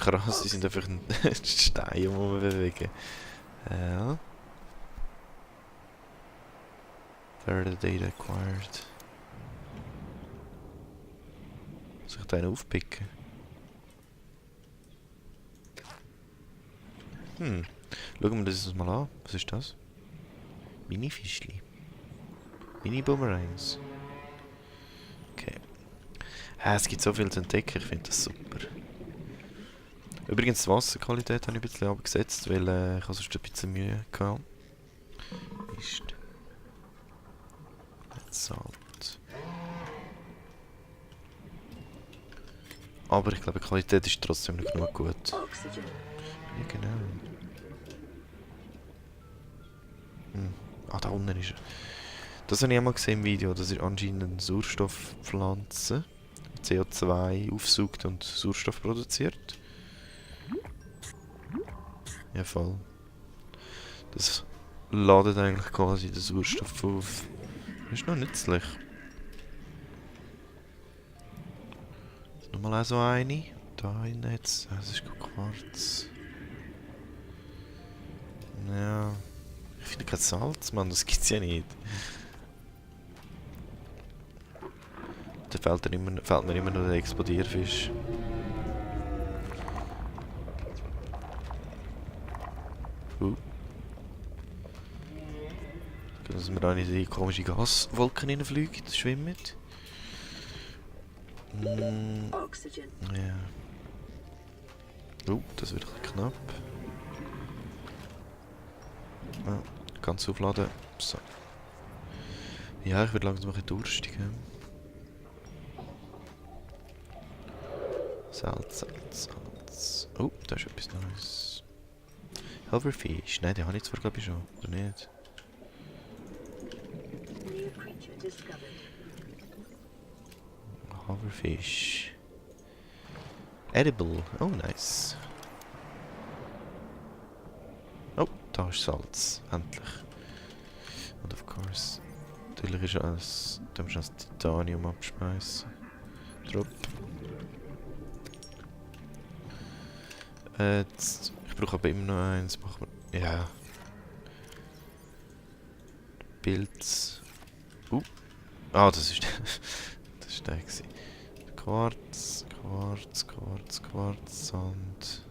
krass, die sind einfach ein Stein, um bewegen. Ja. Further data acquired. Soll ich da einen aufpicken? Hm. Schauen wir das mal an. Was ist das? Mini-Fischli. Mini-Boomerangs. Okay. Es gibt so viel zu entdecken, ich finde das super. Übrigens, die Wasserqualität habe ich ein bisschen abgesetzt, weil ich sonst ein bisschen Mühe hatte. Ist Salt. Aber ich glaube, die Qualität ist trotzdem noch genug gut. Ja, genau. Ah, da unten ist er. Das habe ich auch mal gesehen im Video. Das ist anscheinend eine Sauerstoffpflanze, die CO2 aufsaugt und Sauerstoff produziert. Ja, voll. Das ladet eigentlich quasi den Sauerstoff auf. Das ist noch nützlich. Nochmal auch so eine. Da hinten jetzt. Das ist Quarz. Ja. Ich finde kein Salz, Mann. Das gibt's ja nicht. Da fehlt mir immer noch der Explodierfisch. Dass wir da nicht in die komische Gaswolken hineinfliegen, schwimmen. Ja. Das wird ein bisschen knapp. Ja, ganz aufladen. So. Ja, ich werde langsam ein bisschen durstig. Salz. Oh, da ist etwas Neues. Hoverfish. Nein, den habe ich zwar glaube ich schon, oder nicht? Hoverfish. Edible. Oh, nice. Oh, da ist Salz. Endlich. Und of course. Natürlich ist alles. Da musst du das Titanium abspeisen. Drop. Ich brauche aber immer noch eins. Machen wir. Ja. Pilz. Ah, das ist das ist der gewesen. Quarz und...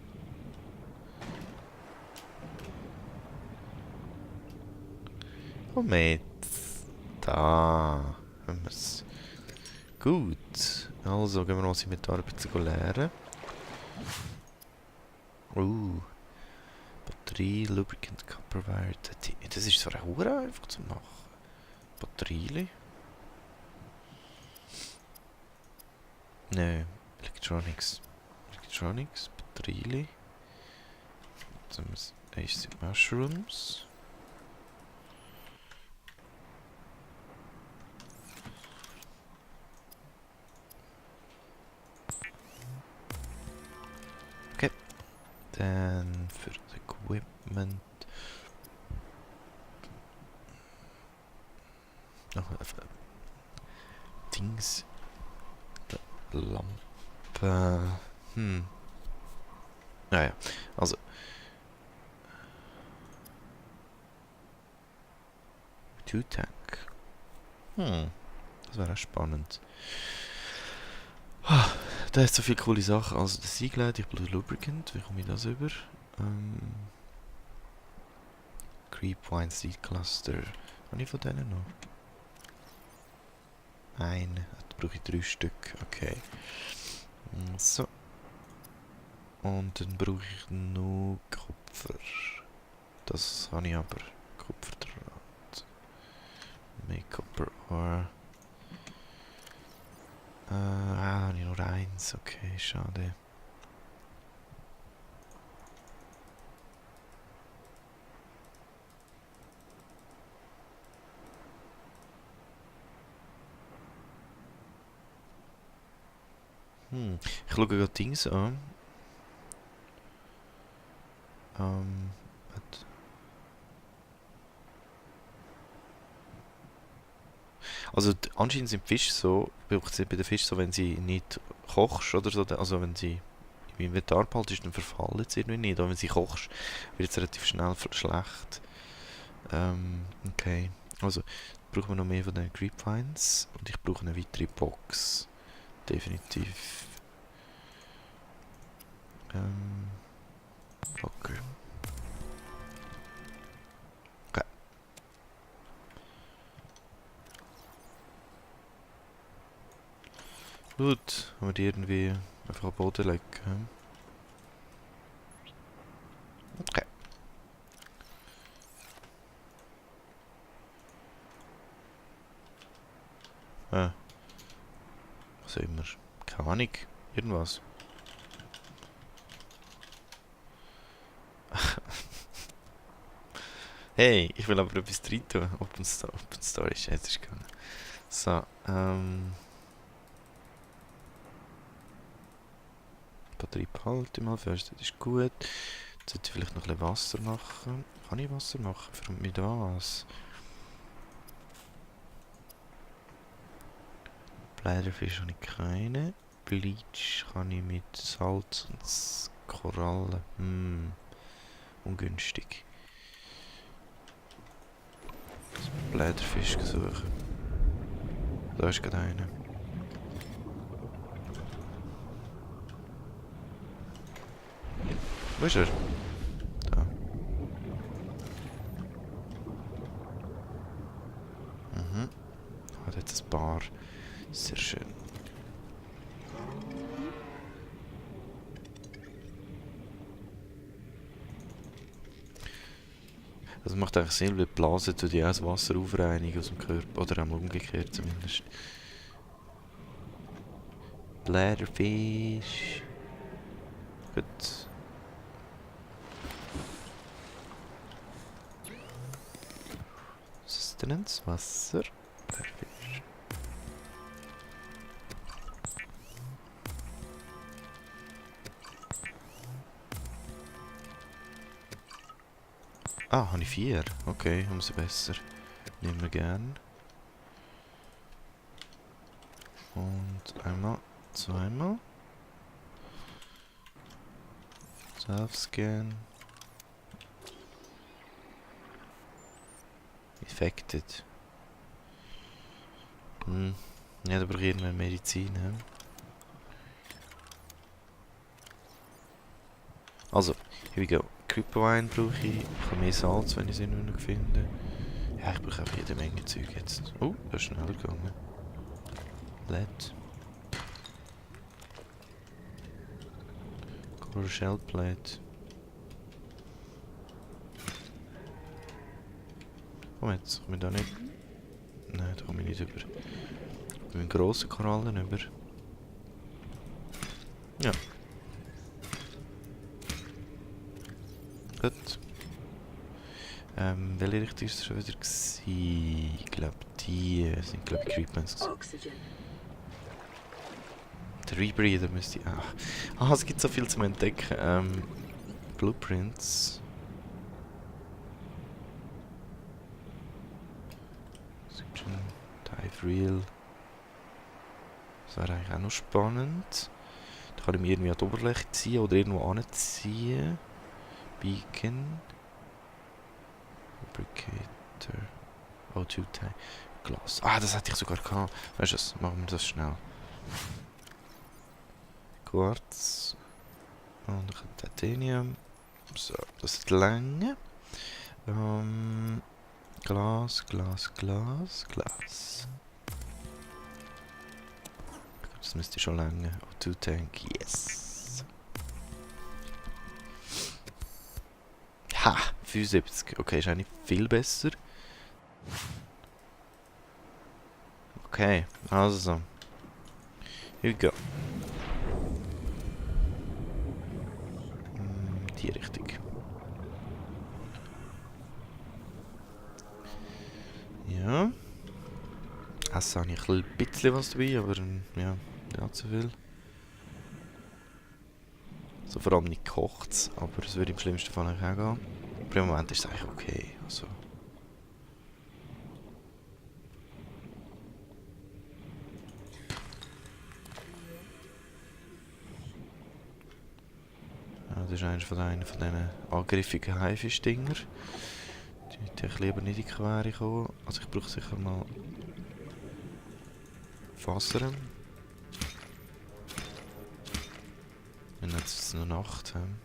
Moment. Da haben wir es. Gut. Also gehen wir noch das Inventar ein bisschen leeren. Batterie, Lubricant, Copper Wire. Das ist zwar auch einfach zu machen. Batterien. Nein, Electronics, Batterien. Jetzt haben wir AC Mushrooms. Okay. Dann für das Equipment. Dings. Lampe. Naja, also. Two-Tank. Das wäre spannend. Da ist so viele coole Sachen. Also das Siegleiter, ich Blue Lubricant. Wie komme ich das über? Creep Wine Seed Cluster. Habe ich von denen noch? Da brauche ich 3 Stück. Okay. So. Und dann brauche ich nur Kupfer. Das habe ich aber. Kupferdraht. Make Copper Ore. Habe ich nur eins. Okay, schade. Ich schaue gerade Dings an. Also anscheinend sind Fische so, braucht es bei den Fischen so, wenn sie nicht kochst oder so, also wenn sie im Inventar behalten, ist dann verfallen jetzt irgendwie nicht. Auch wenn sie kochst, wird es relativ schnell schlecht. Okay. Also, brauchen wir noch mehr von den Creepvines. Und ich brauche eine weitere Box. Definitiv. Locker. Okay. Gut, haben wir die irgendwie einfach am Boden legen. Okay. Was auch immer. Keine Ahnung. Irgendwas. Hey, ich will aber etwas rein tun. Open Story, scheiße, ist gegangen. So, Batterie behalte ich mal fest, das ist gut. Jetzt sollte ich vielleicht noch ein bisschen Wasser machen. Kann ich Wasser machen? Für mit was? Blätterfisch habe ich keine. Bleach kann ich mit Salz und Korallen. Ungünstig. Blätterfisch suchen. Da ist gerade einer. Wo ist er? Da. Hat jetzt ein paar. Sehr schön. Das macht eigentlich Sinn, weil die Blase tut ja auch das Wasser aufreinigen aus dem Körper. Oder auch umgekehrt zumindest. Blätterfisch. Gut. Sustenance, Wasser. Blätterfisch. Ah, habe ich 4. Okay, umso besser. Nehmen wir gern. Und einmal, zweimal. Self-Scan. Affected. Ja, da brauche ich irgendeine Medizin. He? Also, here we go. Creepvine brauche ich. Ich habe mehr Salz, wenn ich sie nur noch finde. Ja, ich brauche einfach jede Menge Zeug jetzt. Oh, das ist schneller gegangen. LED. Core Shell Plate. Komm jetzt, komme ich da nicht. Nein, da komme ich nicht über. Mit den grossen Korallen über. Ja. Gut. Welche Richtung ist es schon wieder gewesen? Ich glaube, die sind, glaube ich, Creepmans. Der Rebreather müsste ich auch. Ah, es gibt so viel zum Entdecken. Blueprints. Description, Dive Real. Das wäre eigentlich auch noch spannend. Da kann ich mich irgendwie an die Oberfläche ziehen oder irgendwo anziehen. Beacon. Fabricator. O2 Tank. Glas. Ah, das hätte ich sogar gehabt. Weißt du was? Machen wir das schnell. Quarz. Und Titanium. So, das ist die Länge. Glas. Das müsste schon länger. O2 Tank, yes. Ha! 75. Okay, ist eigentlich viel besser. Okay, also. Here we go. Die Richtung. Ja. Essen habe ich ein bisschen was dabei, aber ja, nicht so viel. So vor allem nicht gekocht, aber es würde im schlimmsten Fall auch gehen. Aber im Moment ist es eigentlich okay. Also. ist einer von diesen angriffigen Haifisch-Dinger. Die hätte ich lieber nicht in die Quere kommen. Also ich brauche sicher mal Wasser. Wenn jetzt ist es noch Nacht haben.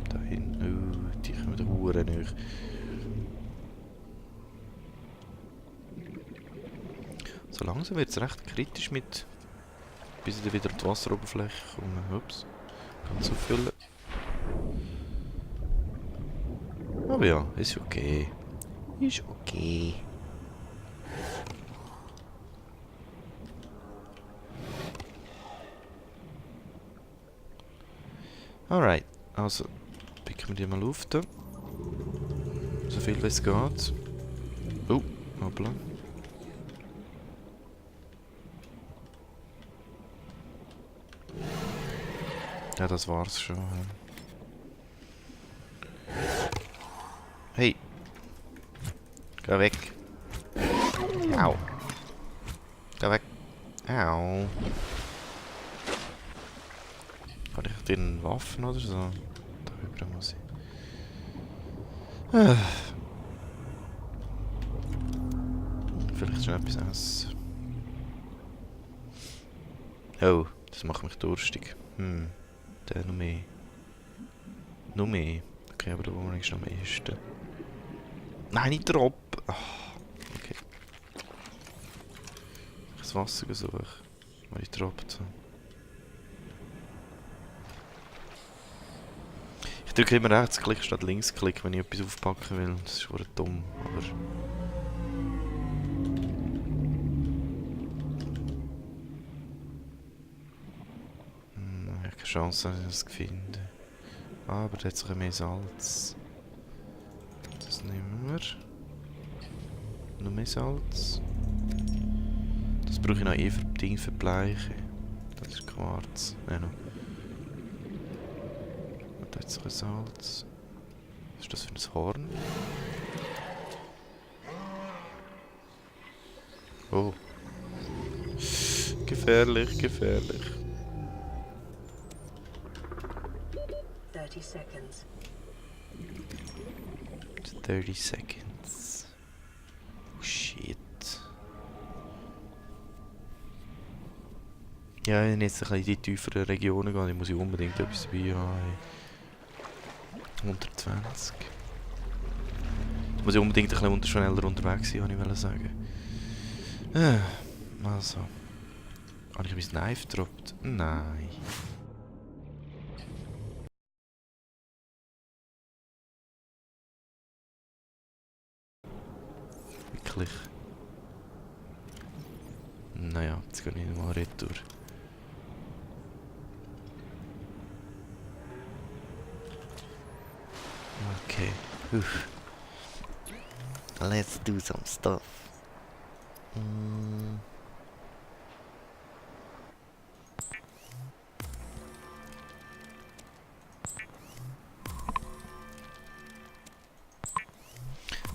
Da hinten. Oh, die kommen da Huren nicht. So langsam wird es recht kritisch mit, bis ich dann wieder die Wasseroberfläche komme. Ups. Ganz auffüllen. Aber ja, ist okay. Ist okay. Alright, also picken wir die mal auf da. So viel wie es geht. Oh, hoppla. Ja, das war's schon. Hey! Geh weg! Au! Geh weg! Au! Kann ich dir eine Waffen oder so? Da über muss ich. Vielleicht schon etwas essen. Oh, das macht mich durstig. Der noch mehr. Noch mehr. Okay, aber da oben ist noch am ehesten. Nein, nicht Drop! Oh, okay. Ich das Wasser gesucht, weil ich droppt habe. Ich drücke immer Rechtsklick statt Linksklick, wenn ich etwas aufpacken will. Das ist wohl dumm, aber... Ich habe keine Chance, dass ich es finde. Ah, aber da hat sich mehr Salz. Das nehmen wir. Noch mehr Salz. Das brauche ich noch eh für Dinge für Bleiche. Das ist Quarz. Nein, noch. Und da hat sich ein Salz. Was ist das für ein Horn? Oh. Gefährlich, gefährlich. 30 seconds. 30 seconds. Oh shit. Ja, wenn ich jetzt ein bisschen in die tieferen Regionen gehe, dann muss ich unbedingt etwas dabei haben. 120. Da muss ich unbedingt ein bisschen schneller unterwegs sein, wollte ich sagen. Also. Habe ich mein Knife gedroppt? Nein. Wirklich. Naja, jetzt gehe ich mal retour. Okay. Let's do some stuff.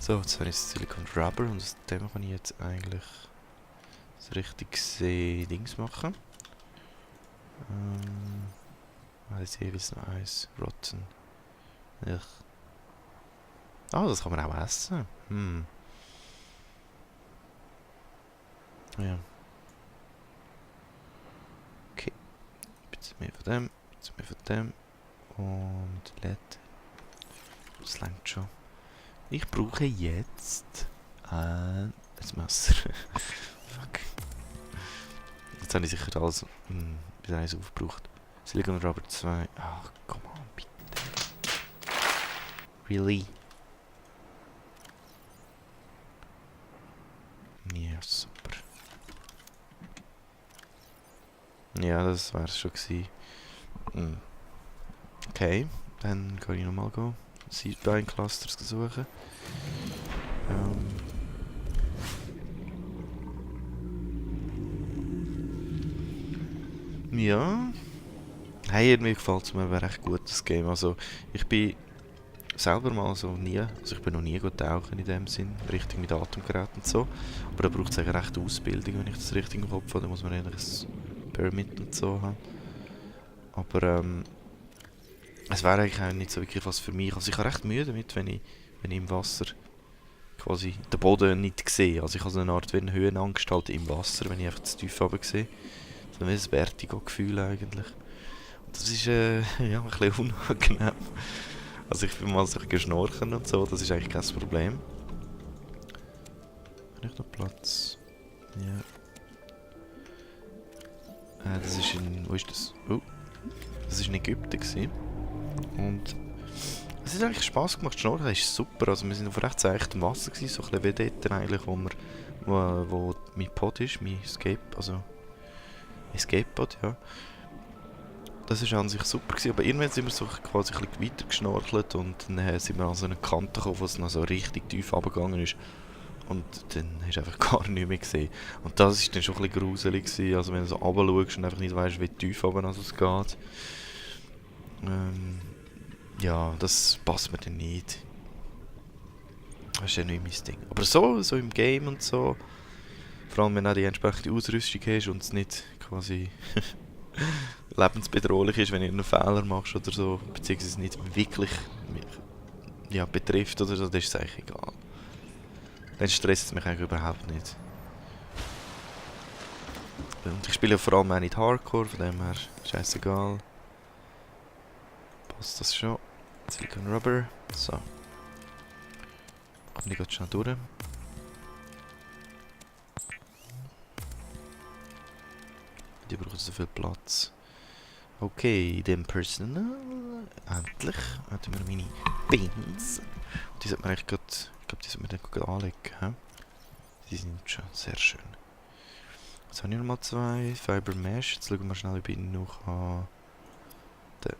So, jetzt habe ich das Silicon Rubber und aus dem kann ich jetzt eigentlich das richtig Dings machen. Weiß jeweils noch eins. Rotten. Ah, das kann man auch essen. Ja. Okay. Bisschen mehr von dem, bisschen mehr von dem. Und LED. Das reicht schon. Ich brauche jetzt ein Messer. Fuck. Jetzt habe ich sicher alles bis eins aufgebraucht. Silicon Rubber 2. Ach, come on, bitte. Really? Ja, super. Ja, das wäre es schon gewesen. Okay, dann kann ich nochmal gehen. Seedbein-Clusters suchen. Ja. Hey, mir gefällt es mir, wäre echt gut, das Game. Also, ich bin selber mal so nie, also ich bin noch nie gut tauchen in dem Sinn, richtig mit Atemgerät und so. Aber da braucht es eigentlich recht Ausbildung, wenn ich das richtig im Kopf habe. Da muss man eigentlich ein Permit und so haben. Aber es wäre eigentlich auch nicht so wirklich was für mich. Also ich habe recht Mühe damit, wenn ich im Wasser quasi den Boden nicht sehe. Also ich habe so eine Art wie eine Höhenangst halt im Wasser, wenn ich einfach zu tief runter sehe. So ein Vertigo-Gefühl eigentlich. Und das ist ja, ein bisschen unangenehm. Also ich bin mal so geschnorchen und so, das ist eigentlich kein Problem. Habe ich noch Platz? Ja. Das ist wo ist das? Oh, das ist in Ägypten gewesen. Und es hat eigentlich Spass gemacht, Schnorcheln ist super. Also wir sind auf recht seichtem Wasser gewesen, so ein bisschen wie dort eigentlich, wo mein Pod ist, mein Skateboard, ja. Das war an sich super gewesen, aber irgendwann sind wir so quasi ein bisschen weiter geschnorchelt und dann sind wir an so eine Kante gekommen, wo es noch so richtig tief runtergegangen ist. Und dann hast du einfach gar nichts mehr gesehen. Und das war dann schon ein bisschen gruselig gewesen, also wenn du so runter schaust und einfach nicht weißt, wie tief runter es geht. Ja, das passt mir dann nicht. Das ist ja nicht mein Ding. Aber so im Game und so, vor allem wenn du auch die entsprechende Ausrüstung hast und es nicht quasi lebensbedrohlich ist, wenn du einen Fehler machst oder so, beziehungsweise nicht wirklich ja, betrifft oder so, dann ist es eigentlich egal. Dann stresst es mich eigentlich überhaupt nicht. Und ich spiele ja vor allem auch nicht Hardcore, von dem her scheißegal. Passt das schon. Silicon Rubber. So. Komm ich gerade schnell durch. Die brauchen so viel Platz. Okay, dem Personal. Endlich. Haben wir meine Pins. Die sollte man eigentlich gerade. Ich glaube, die sollte man dann gerade anlegen. He? Die sind schon sehr schön. Jetzt habe ich nochmal 2. Fiber Mesh. Jetzt schauen wir schnell, ob ich noch den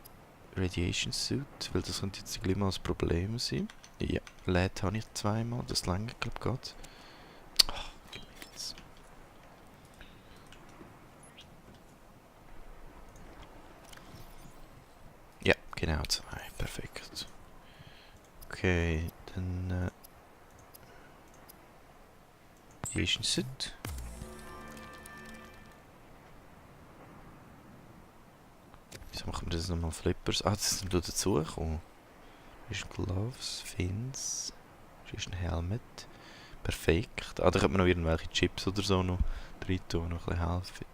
Radiation Suit. Weil das könnte jetzt gleich mal ein Problem sein. Ja, LED habe ich 2-mal. Das lange, glaube ich, gerade. Ach, gib mir jetzt. Ja, genau 2. Perfekt. Okay, dann Radiation Suit. Wieso machen wir das nochmal Flippers? Ah, das sind dazu gekommen. Hier ist Gloves, Fins. Hier ist ein Helmet. Perfekt. Ah, da könnte man noch irgendwelche Chips oder so noch rein tun, noch ein bisschen helfen.